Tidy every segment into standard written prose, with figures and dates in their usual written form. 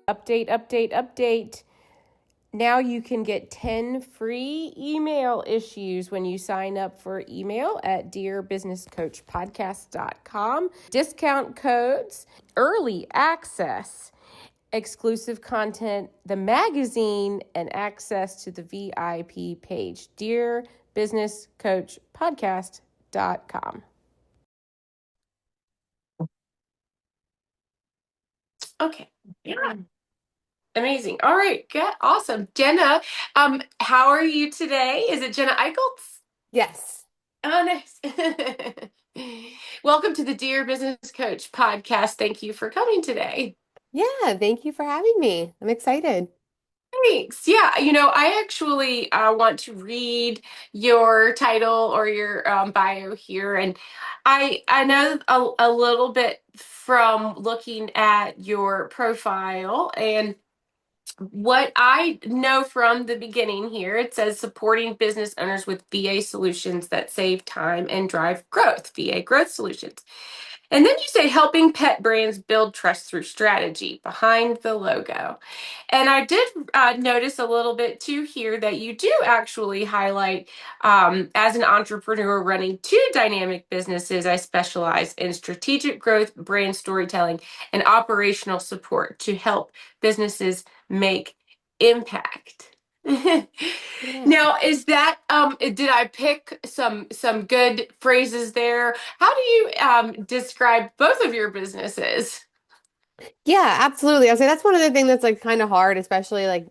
Update, update, update. Now you can get 10 free email issues when you sign up for email at dearbusinesscoachpodcast.com. Discount codes, early access, exclusive content, the magazine, and access to the VIP page. Dearbusinesscoachpodcast.com. Okay. Yeah. Amazing. All right. Good. Awesome. Jenna, how are you today? Is it Jenna Eicholtz? Yes. Oh, nice. Welcome to the Dear Business Coach podcast. Thank you for coming today. Yeah, thank you for having me. I'm excited. Thanks. Yeah, I actually want to read your title or your bio here, and I know a little bit from looking at your profile, and what I know from the beginning here, it says supporting business owners with VA solutions that save time and drive growth, VA growth solutions. And then you say helping pet brands build trust through strategy behind the logo. And I did notice a little bit too here that you do actually highlight as an entrepreneur running two dynamic businesses, I specialize in strategic growth, brand storytelling, and operational support to help businesses make impact. Yeah. Now, is that did I pick some good phrases there? How do you describe both of your businesses? Yeah, absolutely. I'll say that's one of the things that's like kind of hard, especially like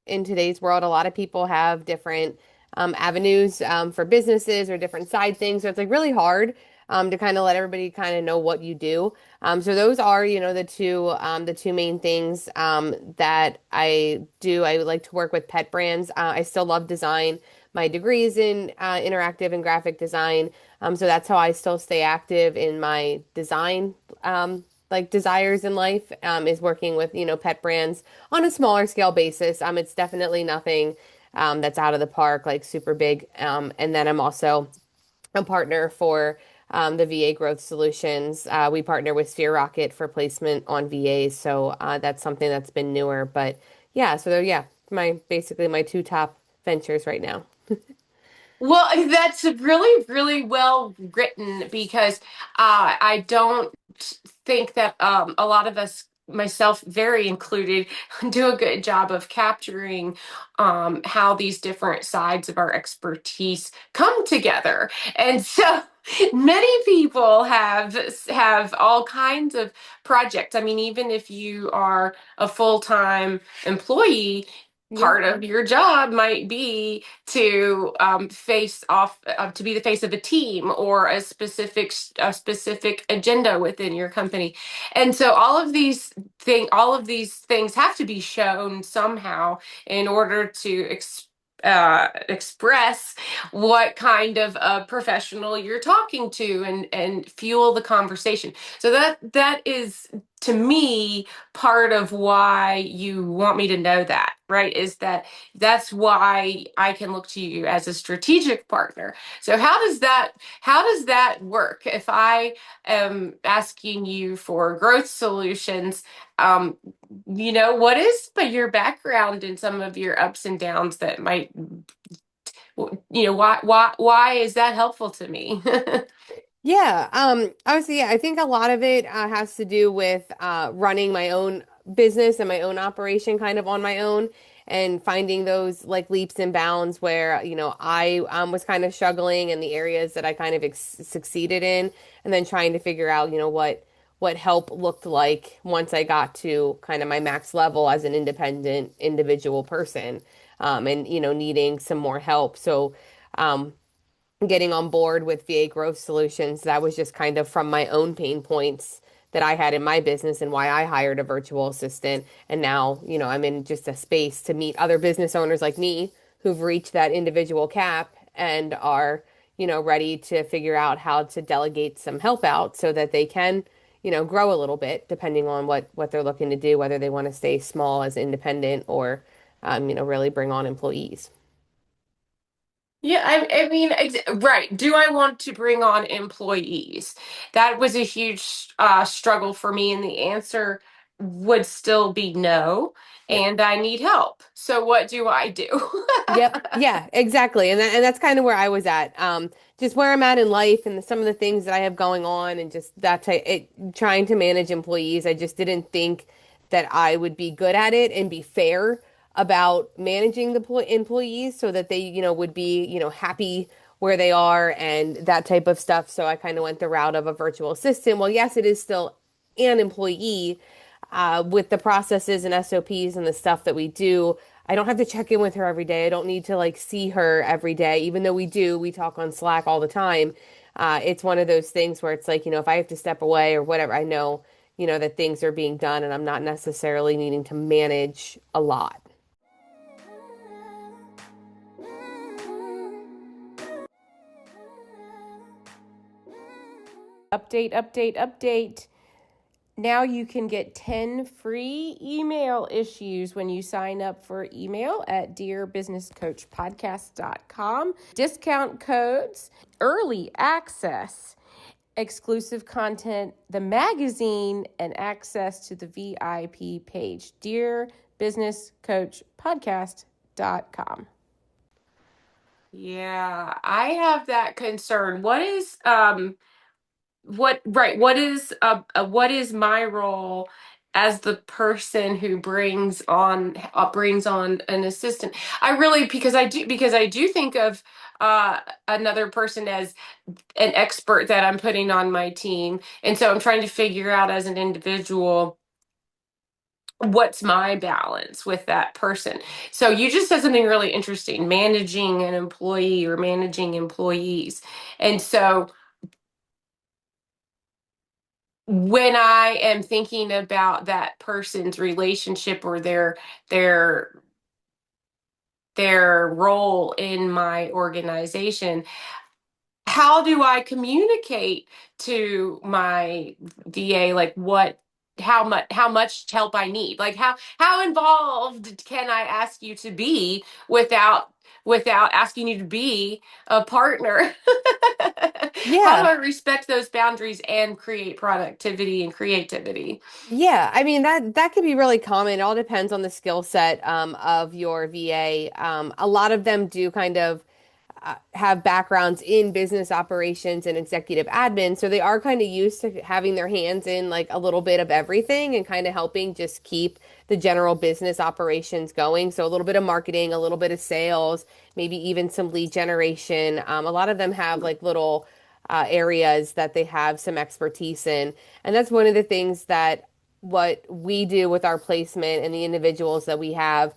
in today's world. A lot of people have different avenues for businesses or different side things. So it's like really hard to kind of let everybody kind of know what you do. So those are, the two main things that I do. I would like to work with pet brands. I still love design. My degree is in interactive and graphic design. So that's how I still stay active in my design like desires in life is working with, pet brands on a smaller scale basis. It's definitely nothing that's out of the park, like super big. And then I'm also a partner for the VA Growth Solutions. We partner with Sphere Rocket for placement on VAs, so that's something that's been newer. But yeah, so yeah, my basically my two top ventures right now. Well, that's really, really well written because I don't think that a lot of us, myself very included, do a good job of capturing how these different sides of our expertise come together. And so many people have all kinds of projects. I mean, even if you are a full-time employee, Yeah. part of your job might be to face off to be the face of a team or a specific agenda within your company, and so all of these things have to be shown somehow in order to express what kind of a professional you're talking to and fuel the conversation. So that is, to me, part of why you want me to know that, right? Is that that's why I can look to you as a strategic partner. So how does that work? If I am asking you for growth solutions, what is your background and some of your ups and downs that might, why is that helpful to me? Yeah, obviously, yeah, I think a lot of it has to do with running my own business and my own operation kind of on my own and finding those like leaps and bounds where, I was kind of struggling in the areas that I kind of ex succeeded in and then trying to figure out, what help looked like once I got to kind of my max level as an independent individual person and, needing some more help. So, um, getting on board with VA Growth Solutions, that was just kind of from my own pain points that I had in my business and why I hired a virtual assistant. And now, I'm in just a space to meet other business owners like me who've reached that individual cap and are, ready to figure out how to delegate some help out so that they can, grow a little bit depending on what they're looking to do, whether they want to stay small as independent or, really bring on employees. Yeah, I mean, right. Do I want to bring on employees? That was a huge struggle for me, and the answer would still be no, Yep. and I need help. So what do I do? Yep. Yeah, exactly. And that's kind of where I was at. Just where I'm at in life and some of the things that I have going on and just that type, trying to manage employees. I just didn't think that I would be good at it and be fair about managing the employees so that they, would be, happy where they are and that type of stuff. So I kind of went the route of a virtual assistant. Well, yes, it is still an employee, with the processes and SOPs and the stuff that we do. I don't have to check in with her every day. I don't need to like see her every day, even though we do. We talk on Slack all the time. It's one of those things where it's like, if I have to step away or whatever, I know, that things are being done and I'm not necessarily needing to manage a lot. Update, update, update. Now you can get 10 free email issues when you sign up for email at dearbusinesscoachpodcast.com. Discount codes, early access, exclusive content, the magazine, and access to the VIP page. Dearbusinesscoachpodcast.com. Yeah, I have that concern. What is my role as the person who brings on an assistant? I really because I do think of another person as an expert that I'm putting on my team, and so I'm trying to figure out as an individual what's my balance with that person. So you just said something really interesting, managing an employee or managing employees. And so when I am thinking about that person's relationship or their their role in my organization, how do I communicate to my VA like how much help I need? Like how involved can I ask you to be without asking you to be a partner? How do Yeah. I respect those boundaries and create productivity and creativity? Yeah, I mean that could be really common. It all depends on the skill set of your VA. A lot of them do kind of have backgrounds in business operations and executive admin, so they are kind of used to having their hands in like a little bit of everything and kind of helping just keep the general business operations going. So a little bit of marketing, a little bit of sales, maybe even some lead generation. A lot of them have like little areas that they have some expertise in, and that's one of the things that what we do with our placement and the individuals that we have.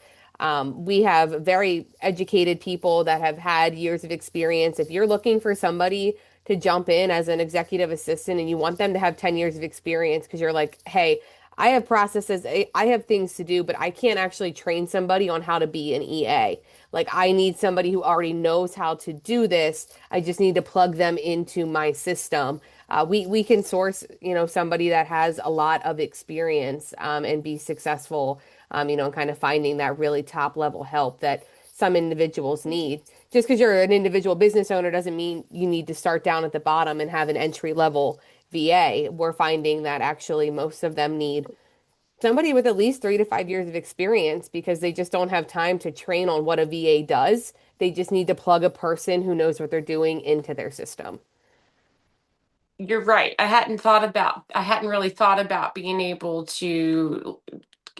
We have very educated people that have had years of experience. If you're looking for somebody to jump in as an executive assistant and you want them to have 10 years of experience because you're like, hey, I have processes, I have things to do, but I can't actually train somebody on how to be an EA. Like, I need somebody who already knows how to do this. I just need to plug them into my system. We can source, somebody that has a lot of experience, and be successful, and kind of finding that really top level help that some individuals need. Just because you're an individual business owner doesn't mean you need to start down at the bottom and have an entry level VA. We're finding that actually most of them need somebody with at least 3 to 5 years of experience because they just don't have time to train on what a VA does. They just need to plug a person who knows what they're doing into their system. You're right. I hadn't really thought about being able to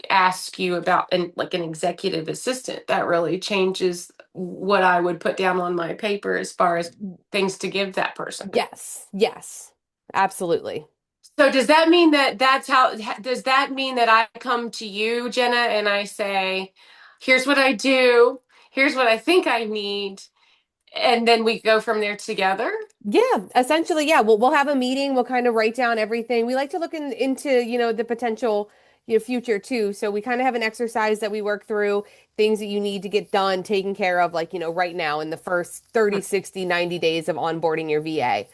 ask you about an executive assistant. That really changes what I would put down on my paper as far as things to give that person. Yes, yes, absolutely. So does that mean that I come to you, Jenna, and I say, here's what I do, here's what I think I need, and then we go from there together? Yeah, essentially, yeah. We'll have a meeting. We'll kind of write down everything. We like to look into, the potential, future too. So we kind of have an exercise that we work through, things that you need to get done, taken care of, like, right now in the first 30, 60, 90 days of onboarding your VA.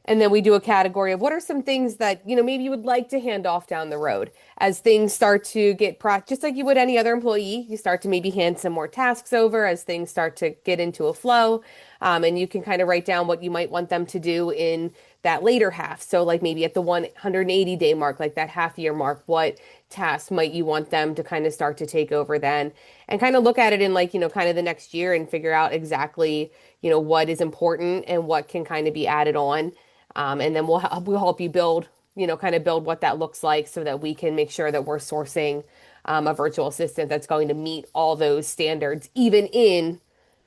And then we do a category of what are some things that, maybe you would like to hand off down the road as things start to get just like you would any other employee. You start to maybe hand some more tasks over as things start to get into a flow. And you can kind of write down what you might want them to do in that later half. So like maybe at the 180-day mark, like that half year mark, what tasks might you want them to kind of start to take over then? And kind of look at it in like, kind of the next year and figure out exactly, what is important and what can kind of be added on. And then we'll help you build, kind of build what that looks like so that we can make sure that we're sourcing a virtual assistant that's going to meet all those standards, even in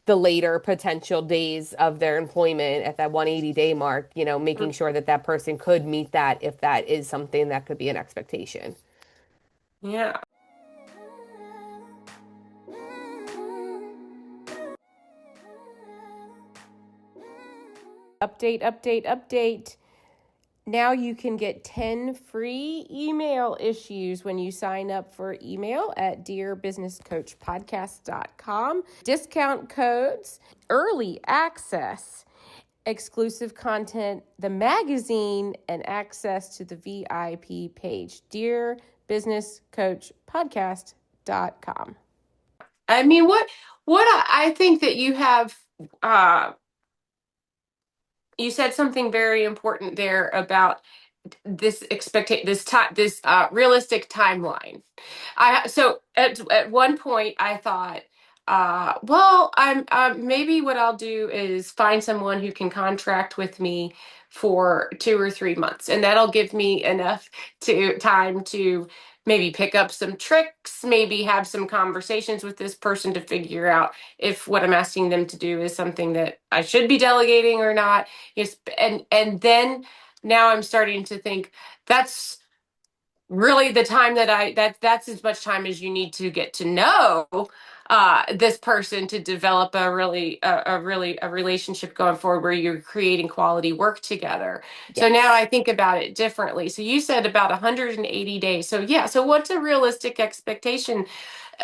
the later potential days of their employment at that 180-day mark, making sure that that person could meet that if that is something that could be an expectation. Yeah. Update, update, update. Now you can get 10 free email issues when you sign up for email at dearbusinesscoachpodcast.com. Discount codes, early access, exclusive content, the magazine, and access to the VIP page. Dearbusinesscoachpodcast.com. I mean, what I think that you have, uh, you said something very important there about this realistic timeline. So at one point I thought, well, I'm maybe what I'll do is find someone who can contract with me for 2 or 3 months, and that'll give me enough to time to maybe pick up some tricks, maybe have some conversations with this person to figure out if what I'm asking them to do is something that I should be delegating or not. Yes, and then now I'm starting to think that's really the time that's as much time as you need to get to know this person to develop a relationship going forward where you're creating quality work together. So now Yes. I think about it differently. So you said about 180 days. So yeah, so what's a realistic expectation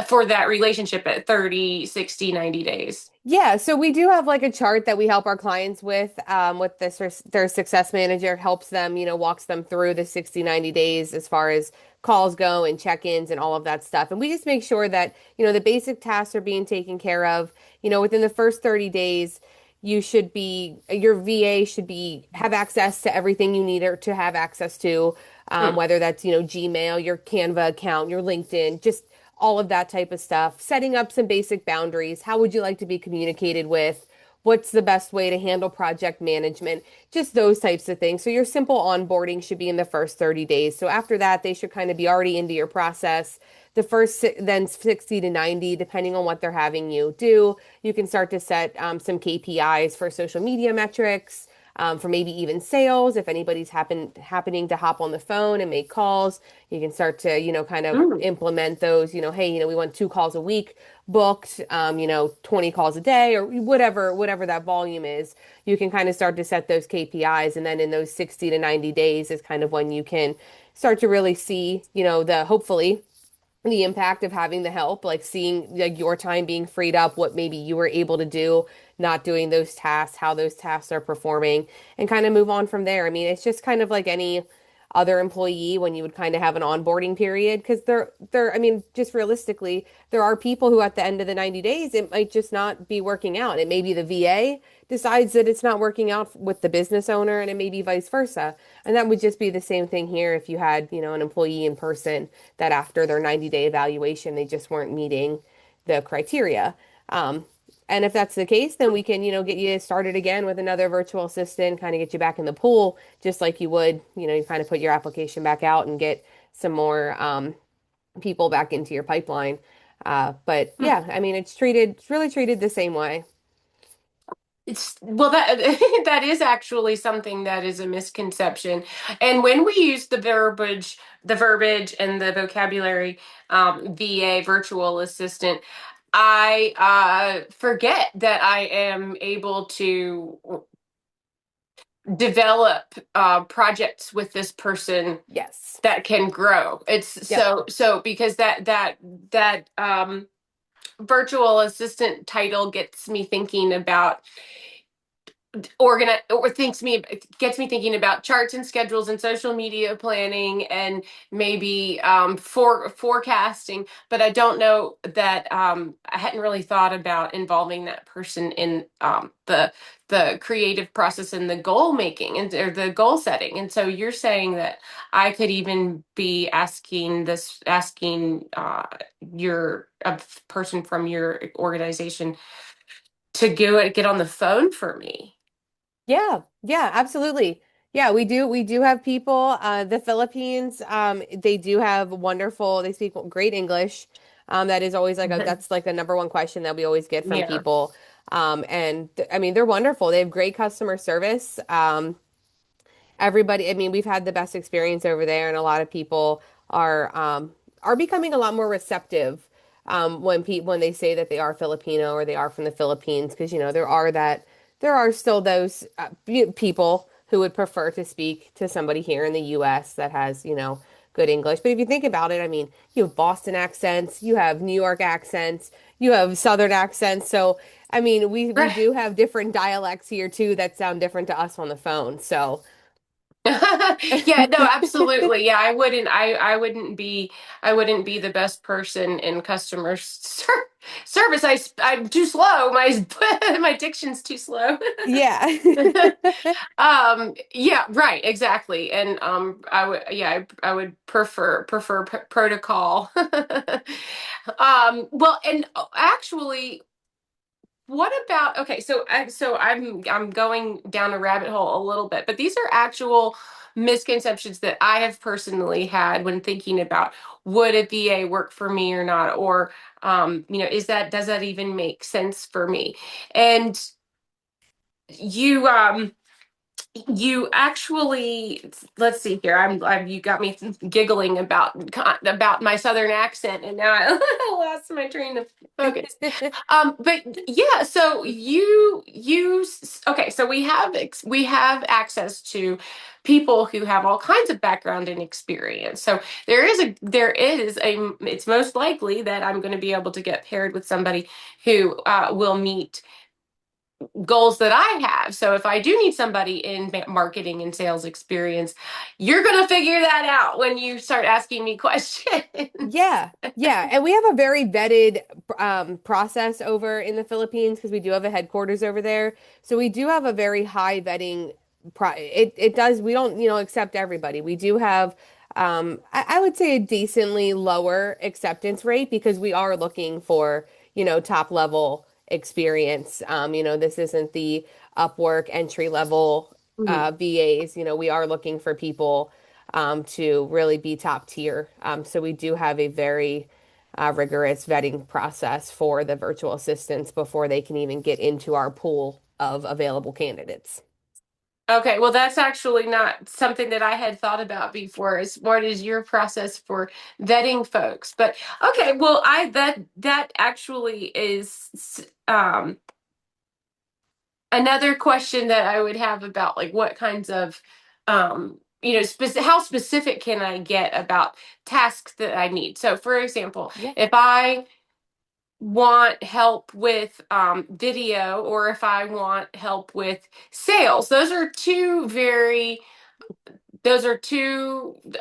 for that relationship at 30, 60, 90 days? Yeah, so we do have like a chart that we help our clients with their success manager helps them, walks them through the 60, 90 days as far as calls go and check-ins and all of that stuff. And we just make sure that, the basic tasks are being taken care of. Within the first 30 days, your VA should have access to everything you need her to have access to, Hmm. whether that's, Gmail, your Canva account, your LinkedIn, just all of that type of stuff, setting up some basic boundaries. How would you like to be communicated with? What's the best way to handle project management? Just those types of things. So your simple onboarding should be in the first 30 days. So after that, they should kind of be already into your process. The first, then 60 to 90, depending on what they're having you do, you can start to set some KPIs for social media metrics, for maybe even sales. If anybody's happening to hop on the phone and make calls, you can start to, kind of Hmm. implement those, hey, we want 2 calls a week booked, 20 calls a day or whatever that volume is. You can kind of start to set those KPIs. And then in those 60 to 90 days is kind of when you can start to really see, hopefully the impact of having the help, like seeing like your time being freed up, what maybe you were able to do, not doing those tasks, how those tasks are performing, and kind of move on from there. I mean, it's just kind of like any other employee when you would kind of have an onboarding period because I mean, just realistically, there are people who at the end of the 90 days, it might just not be working out. It may be the VA decides that it's not working out with the business owner, and it may be vice versa. And that would just be the same thing here if you had, an employee in person that after their 90-day evaluation, they just weren't meeting the criteria. Um, and if that's the case, then we can, get you started again with another virtual assistant, kind of get you back in the pool, just like you would, you kind of put your application back out and get some more people back into your pipeline. But yeah, I mean, it's really treated the same way. It's well that that is actually something that is a misconception. And when we use the verbiage and the vocabulary, VA virtual assistant, I forget that I am able to develop projects with this person Yes. that can grow. It's Yep. so because that virtual assistant title gets me thinking about organize or thinks me gets me thinking about charts and schedules and social media planning and maybe forecasting, but I don't know that I hadn't really thought about involving that person in the creative process and the goal making and or the goal setting. And so you're saying that I could even be asking your a person from your organization to go get on the phone for me. Yeah, yeah, absolutely. Yeah, we do have people. The Philippines, they do have wonderful, they speak great English. That is always like that's like the number one question that we always get from Yeah. people. I mean, they're wonderful. They have great customer service. Everybody, I mean, we've had the best experience over there, and a lot of people are becoming a lot more receptive when they say that they are Filipino or they are from the Philippines, because there are still those people who would prefer to speak to somebody here in the U.S. that has good English. But if you think about it, I mean, you have Boston accents, you have New York accents, you have Southern accents, so. I mean, we Right. do have different dialects here too that sound different to us on the phone. So, Yeah, no, absolutely. Yeah, I wouldn't be the best person in service. I'm too slow. My my diction's too slow. yeah. Yeah, right, exactly. And I would yeah, I would prefer protocol. Well, and actually what about okay, so I'm going down a rabbit hole a little bit, but these are actual misconceptions that I have personally had when thinking about would a VA work for me or not, or is that does that even make sense for me? And you you actually let's see here. You got me giggling about my southern accent, and now I lost my train of focus. But yeah, so okay, so we have access to people who have all kinds of background and experience. So it's most likely that I'm going to be able to get paired with somebody who will meet goals that I have. So if I do need somebody in marketing and sales experience, you're going to figure that out when you start asking me questions. Yeah, yeah, and we have a very vetted process over in the Philippines because we do have a headquarters over there. So we do have a very high vetting it does we don't, accept everybody. We do have I would say a decently lower acceptance rate because we are looking for, top level experience. This isn't the Upwork entry level Mhm. VAs. We are looking for people to really be top tier. So we do have a very rigorous vetting process for the virtual assistants before they can even get into our pool of available candidates. Okay, well, that's actually not something that I had thought about before. As what is your process for vetting folks? But okay, well, I that actually is another question that I would have about like what kinds of how specific can I get about tasks that I need? So, for example, Yeah. if I want help with video or if I want help with sales, those are two,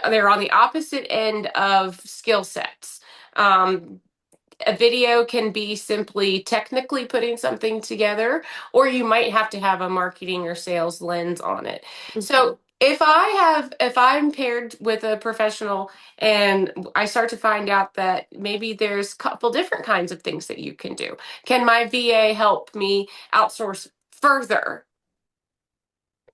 they're on the opposite end of skill sets. Um, a video can be simply technically putting something together, or you might have to have a marketing or sales lens on it. Mhm. So if I'm paired with a professional and I start to find out that maybe there's a couple different kinds of things that you can do, can my VA help me outsource further?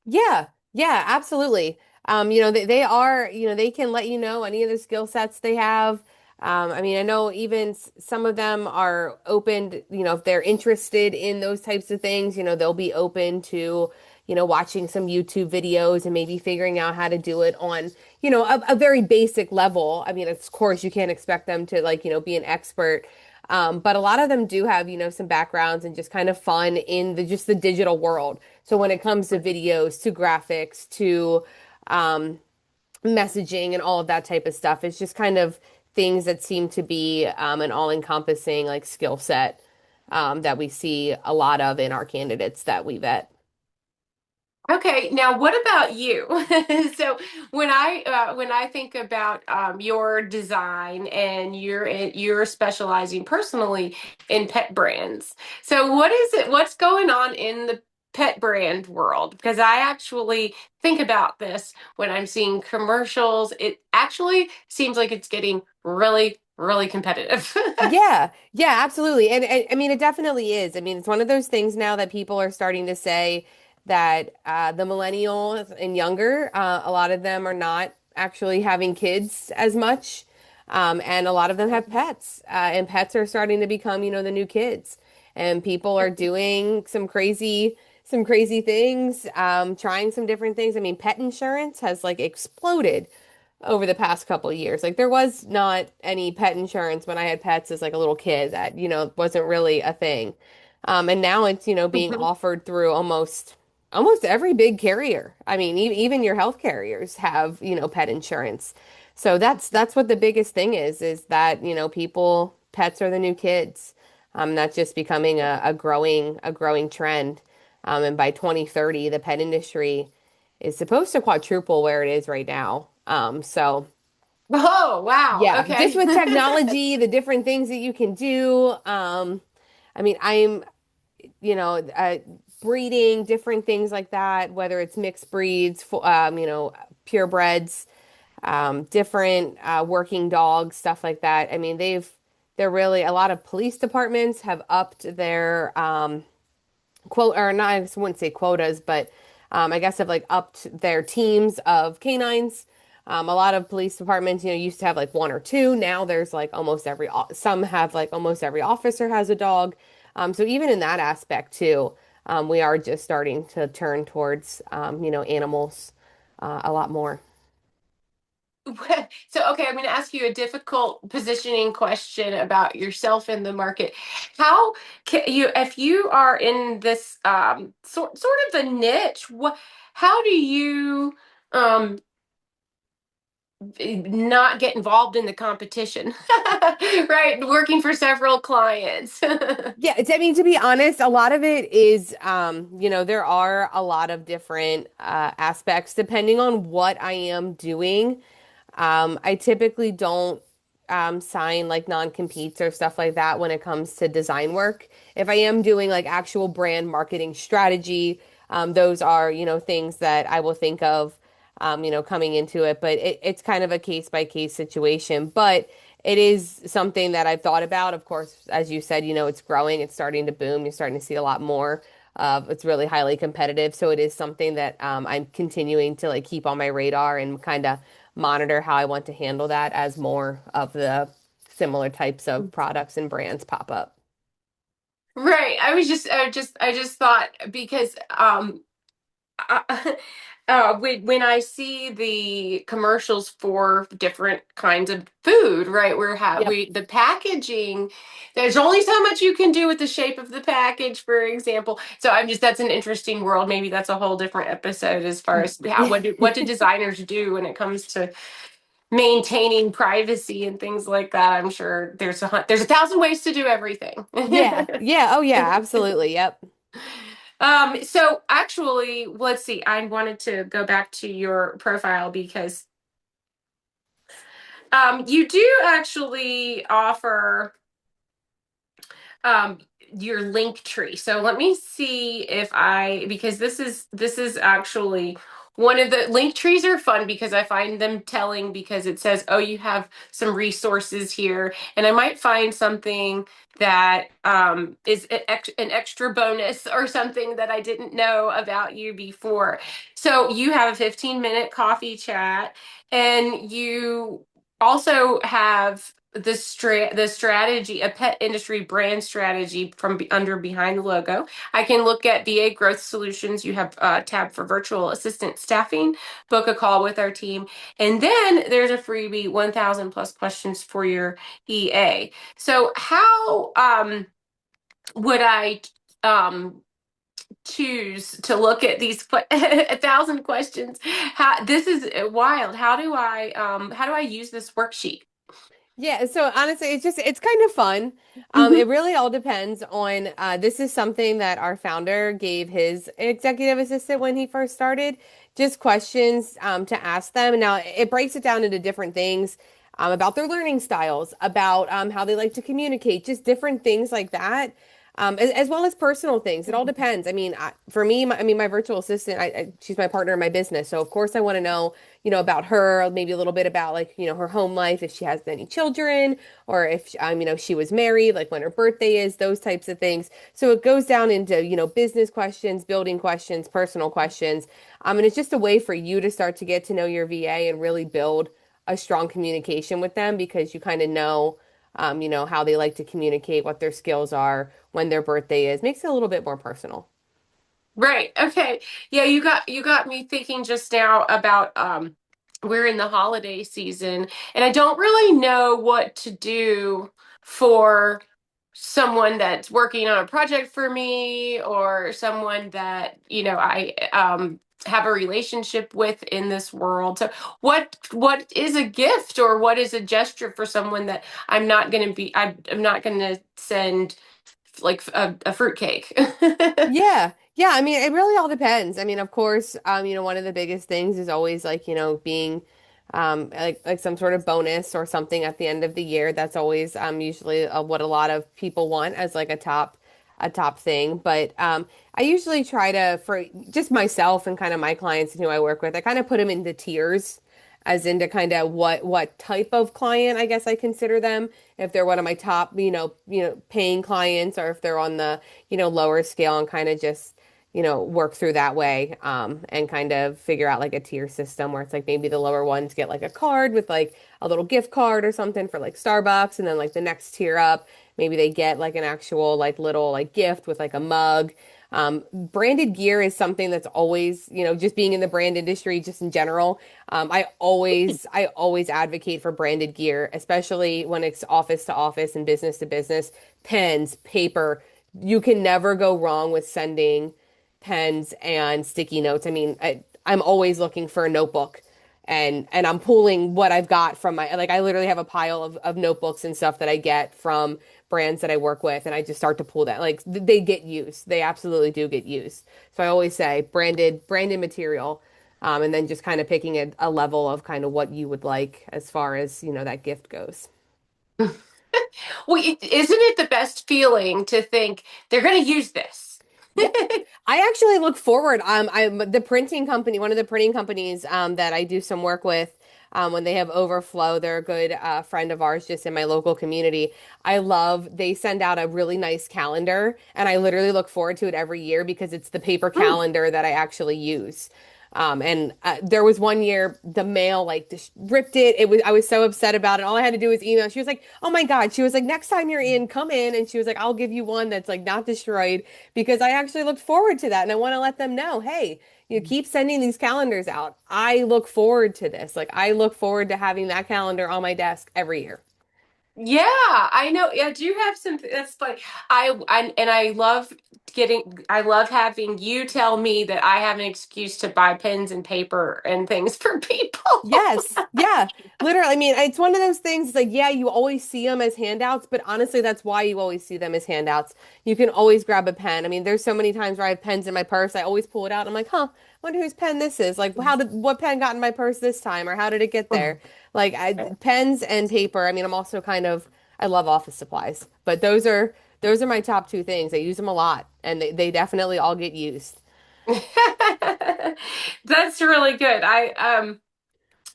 Yeah, yeah, absolutely. They are, they can let you know any of the skill sets they have. I mean, I know even some of them are open, if they're interested in those types of things, they'll be open to, watching some YouTube videos and maybe figuring out how to do it on, a very basic level. I mean, of course, you can't expect them to like, be an expert. But a lot of them do have, some backgrounds and just kind of fun in just the digital world. So when it comes to videos, to graphics, to um, messaging and all of that type of stuff, it's just kind of things that seem to be an all-encompassing like skill set that we see a lot of in our candidates that we vet. Okay, now what about you? So when I think about your design and you're specializing personally in pet brands. So what is it? What's going on in the pet brand world? Because I actually think about this when I'm seeing commercials. It actually seems like it's getting really, really competitive. Yeah, yeah, absolutely. And I mean, it definitely is. I mean, it's one of those things now that people are starting to say that the millennials and younger, a lot of them are not actually having kids as much. And a lot of them have pets. And pets are starting to become, the new kids. And people are doing some crazy things, trying some different things. I mean, pet insurance has like exploded over the past couple of years. Like there was not any pet insurance when I had pets as like a little kid that, wasn't really a thing. And now it's, being offered through almost every big carrier. I mean, even your health carriers have, pet insurance. So that's what the biggest thing is that, people pets are the new kids. That's just becoming a growing trend. And by 2030, the pet industry is supposed to quadruple where it is right now. So Oh, wow. yeah, just Okay. with technology, the different things that you can do. I mean, I'm, you know, uh, breeding different things like that, whether it's mixed breeds, purebreds, different working dogs, stuff like that. I mean, they're really a lot of police departments have upped their quote or not, I wouldn't say quotas, but I guess have like upped their teams of canines. A lot of police departments, used to have like one or two. Now there's like some have like almost every officer has a dog. So even in that aspect too, we are just starting to turn towards, animals a lot more. So, okay, I'm going to ask you a difficult positioning question about yourself in the market. How can you, if you are in this sort of a niche, how do you um, not get involved in the competition? Right, working for several clients. Yeah, I mean, to be honest, a lot of it is, there are a lot of different aspects depending on what I am doing. I typically don't sign like non-competes or stuff like that when it comes to design work. If I am doing like actual brand marketing strategy, those are, things that I will think of, coming into it. But it's kind of a case by case situation. But it is something that I've thought about. Of course, as you said, it's growing, it's starting to boom. You're starting to see a lot more. It's really highly competitive. So it is something that I'm continuing to like keep on my radar and kind of monitor how I want to handle that as more of the similar types of products and brands pop up. Right. I just thought because when I see the commercials for different kinds of food, right, Yep. the packaging, there's only so much you can do with the shape of the package, for example. So that's an interesting world. Maybe that's a whole different episode as far as what do designers do when it comes to maintaining privacy and things like that. I'm sure there's a thousand ways to do everything. Yeah. Yeah. Oh, yeah. Absolutely. Yep. So actually, let's see. I wanted to go back to your profile because you do actually offer um your link tree. So let me see if because this is actually one of the link trees are fun because I find them telling because it says, oh, you have some resources here, and I might find something that is an extra bonus or something that I didn't know about you before. So you have a 15-minute coffee chat, and you also have the strategy, a pet industry brand strategy from under behind the logo. I can look at VA growth solutions. You have a tab for virtual assistant staffing, book a call with our team. And then there's a freebie 1,000 plus questions for your EA. So how would I um choose to look at these 1,000 questions? How this is wild. How do I use this worksheet? Yeah, so honestly, it's kind of fun. It really all depends on this is something that our founder gave his executive assistant when he first started, just questions to ask them. Now it breaks it down into different things about their learning styles, about how they like to communicate, just different things like that. As well as personal things. It all depends. I mean, for me, my virtual assistant, she's my partner in my business. So of course I want to know, about her, maybe a little bit about like, her home life, if she has any children, or if, she was married, like when her birthday is, those types of things. So it goes down into, business questions, building questions, personal questions. And it's just a way for you to start to get to know your VA and really build a strong communication with them because you kind of know, how they like to communicate, what their skills are, when their birthday is. Makes it a little bit more personal. Right. Okay. Yeah, you got me thinking just now about we're in the holiday season and I don't really know what to do for someone that's working on a project for me or someone that, I have a relationship with in this world. So what is a gift or what is a gesture for someone that I'm not going to send like a fruitcake. Yeah. Yeah, I mean, it really all depends. I mean, of course, one of the biggest things is always like, being like some sort of bonus or something at the end of the year. That's always usually what a lot of people want as like a top thing. But I usually try to for just myself and kind of my clients and who I work with, I kind of put them into tiers as into kind of what type of client I guess I consider them. If they're one of my top, paying clients or if they're on the lower scale and kind of just, work through that way, and kind of figure out like a tier system where it's like maybe the lower ones get like a card with like a little gift card or something for like Starbucks, and then like the next tier up, maybe they get like an actual like little like gift with like a mug. Branded gear is something that's always, just being in the brand industry, just in general. I always advocate for branded gear, especially when it's office to office and business to business. Pens, paper, you can never go wrong with sending pens and sticky notes. I mean, I'm always looking for a notebook and I'm pulling what I've got from my like I literally have a pile of notebooks and stuff that I get from brands that I work with and I just start to pull that. Like they get used. They absolutely do get used. So I always say branded material. And then just kind of picking a level of kind of what you would like as far as, that gift goes. Well, isn't it the best feeling to think they're going to use this? Yeah. I actually look forward. I'm the printing company, one of the printing companies that I do some work with. When they have overflow, they're a good friend of ours just in my local community. They send out a really nice calendar, and I literally look forward to it every year because it's the paper Mm. calendar that I actually use. And there was one year the mail like just ripped it. I was so upset about it. All I had to do was email. She was like, "Oh my God." She was like, "Next time you're in, come in." And she was like, "I'll give you one that's like not destroyed because I actually looked forward to that and I want to let them know, hey, you keep sending these calendars out. I look forward to this. Like I look forward to having that calendar on my desk every year." Yeah, I know. Yeah, I do have some. That's funny. And I love having you tell me that I have an excuse to buy pens and paper and things for people. Yes. Yeah. Literally. I mean, it's one of those things like, yeah, you always see them as handouts, but honestly, that's why you always see them as handouts. You can always grab a pen. I mean, there's so many times where I have pens in my purse. I always pull it out. I'm like, huh, wonder whose pen this is. Like, what pen got in my purse this time? Or how did it get there? Like, pens and paper. I mean, I love office supplies, but those are my top two things. I use them a lot and they definitely all get used. That's really good.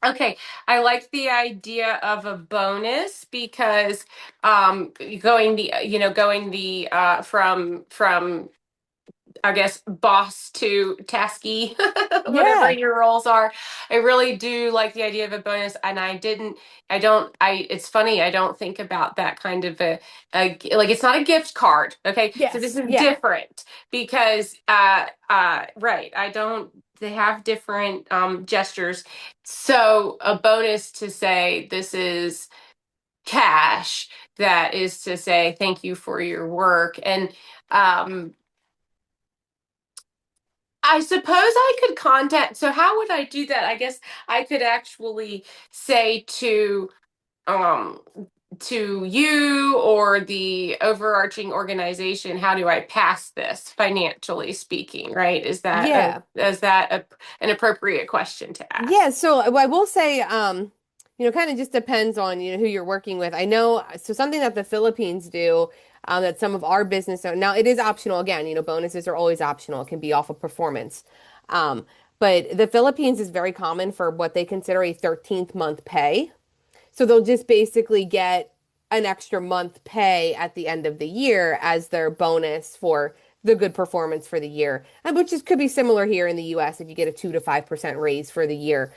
Okay, I like the idea of a bonus because going the from I guess boss to tasky, whatever Yeah. your roles are. I really do like the idea of a bonus, and it's funny, I don't think about that kind of like it's not a gift card. Okay, so this Yes. is Yeah. different because right, I don't. They have different gestures. So a bonus to say this is cash, that is to say thank you for your work and um I suppose I could contact. So how would I do that? I guess I could actually say to. um to you or the overarching organization, how do I pass this financially speaking, right? Yeah. Is that an appropriate question to Yeah, ask? so I will say, kind of just depends on, who you're working with. I know, so something that the Philippines do, that some of our business, now it is optional again, bonuses are always optional. It can be off of performance. Um, but the Philippines is very common for what they consider a 13th month pay. So they'll just basically get an extra month pay at the end of the year as their bonus for the good performance for the year, and which is could be similar here in the US if you get a 2 to 5% raise for the year.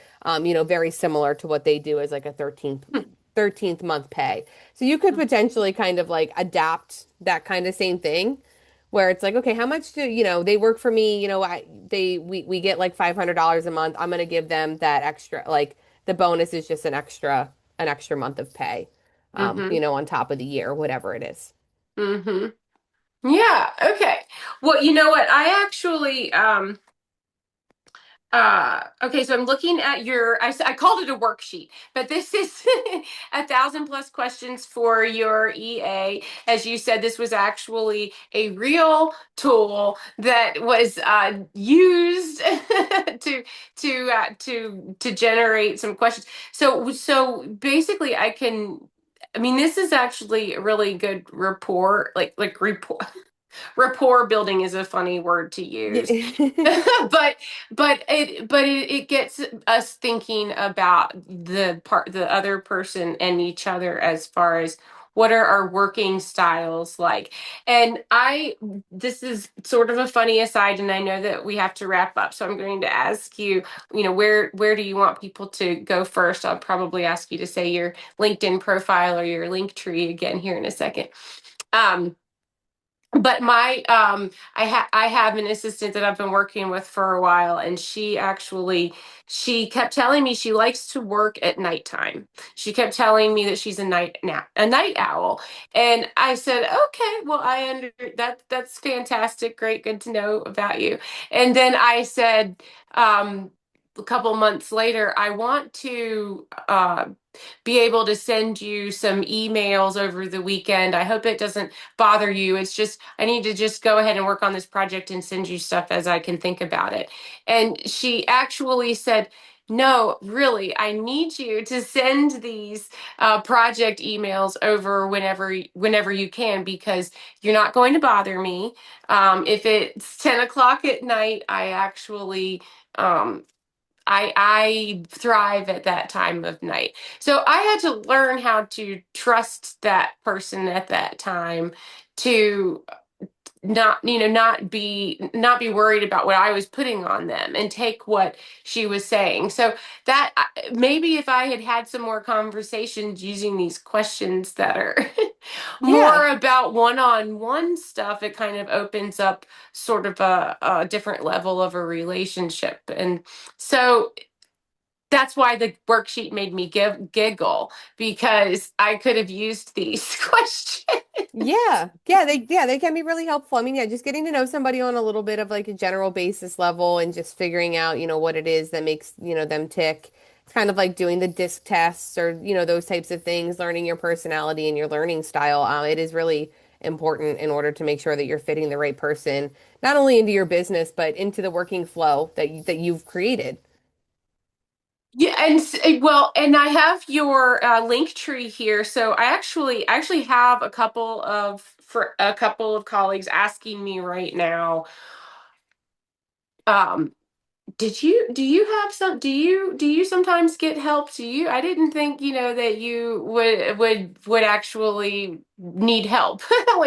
Very similar to what they do as like a 13th month pay. So you could potentially kind of like adapt that kind of same thing where it's like, okay, how much do, they work for me, we get like $500 a month. I'm going to give them that extra, like the bonus is just an extra month of pay, Mm-hmm. on top of the year, whatever it is. Mm-hmm. Yeah, okay. Well, you know what? I actually okay, so I'm looking at I called it a worksheet, but this is 1,000+ questions for your EA. As you said, this was actually a real tool that was used to generate some questions. So basically, I mean, this is actually a really good report, like report. Rapport building is a funny word to use. Yeah. But it gets us thinking about the other person and each other as far as what are our working styles like. And I this is sort of a funny aside, and I know that we have to wrap up, so I'm going to ask you, where do you want people to go first? I'll probably ask you to say your LinkedIn profile or your link tree again here in a second. um but I have an assistant that I've been working with for a while, and she kept telling me she likes to work at nighttime. She kept telling me that she's a night owl. And I said, okay, well, that's fantastic, great, good to know about you. And then I said, a couple months later, I want to be able to send you some emails over the weekend. I hope it doesn't bother you. It's just, I need to just go ahead and work on this project and send you stuff as I can think about it. And she actually said, no, really, I need you to send these project emails over whenever you can, because you're not going to bother me. If it's 10 o'clock at night, um, I thrive at that time of night. So I had to learn how to trust that person at that time to not be worried about what I was putting on them and take what she was saying. So that maybe if I had had some more conversations using these questions that are Yeah. more about one-on-one stuff, it kind of opens up sort of a different level of a relationship. And so that's why the worksheet made me giggle, because I could have used these questions. Yeah, they can be really helpful. I mean, yeah, just getting to know somebody on a little bit of like a general basis level and just figuring out, what it is that makes, them tick. It's kind of like doing the disc tests or, those types of things, learning your personality and your learning style. It is really important in order to make sure that you're fitting the right person, not only into your business, but into the working flow that you've created. Yeah, and well, and I have your link tree here. So I actually have a couple of colleagues asking me right now. Um, do you have some do you sometimes get help? I didn't think, that you would actually need help.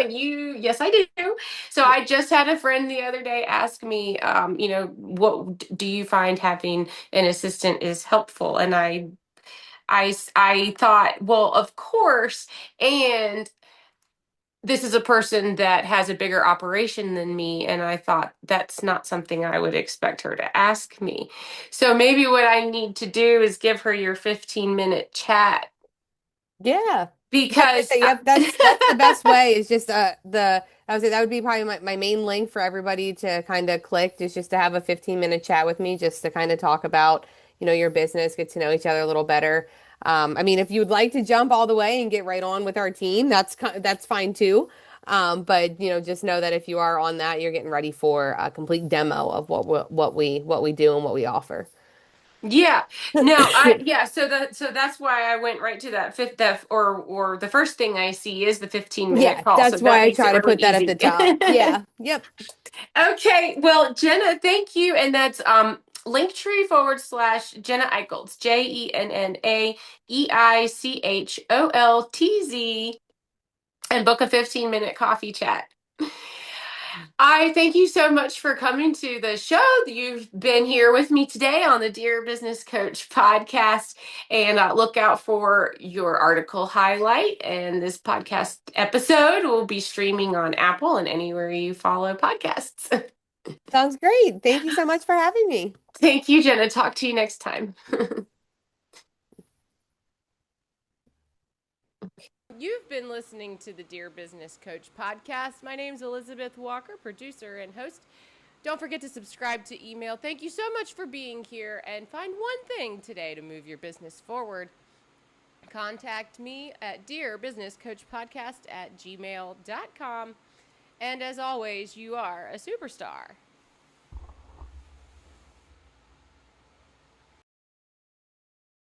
Yes, I do. So I just had a friend the other day ask me, what do you find having an assistant is helpful? And I thought, well, of course. And this is a person that has a bigger operation than me, and I thought that's not something I would expect her to ask me. So maybe what I need to do is give her your 15-minute chat, Yeah. Yeah, I was gonna because say, yep, that's the best way is just I would say that would be probably my main link for everybody to kind of click is just to have a 15-minute chat with me just to kind of talk about, your business, get to know each other a little better. I mean, if you'd like to jump all the way and get right on with our team, that's fine too. But just know that if you are on that, you're getting ready for a complete demo of what we do and what we offer. Yeah. No, yeah, so that's why I went right to that fifth def or the first thing I see is the 15-minute Yeah, call. So that's why that I makes it try to really put that at the easy. top. Yeah. Yep. Okay. Well, Jenna, thank you. And that's Linktree / Jenna Eicholtz, JennaEicholtz, and book a 15-minute coffee chat. I thank you so much for coming to the show. You've been here with me today on the Dear Business Coach podcast, and look out for your article highlight. And this podcast episode will be streaming on Apple and anywhere you follow podcasts. Sounds great. Thank you so much for having me. Thank you, Jenna. Talk to you next time. You've been listening to the Dear Business Coach podcast. My name's Elizabeth Walker, producer and host. Don't forget to subscribe to email. Thank you so much for being here, and find one thing today to move your business forward. Contact me at dearbusinesscoachpodcast@gmail.com. And as always, you are a superstar.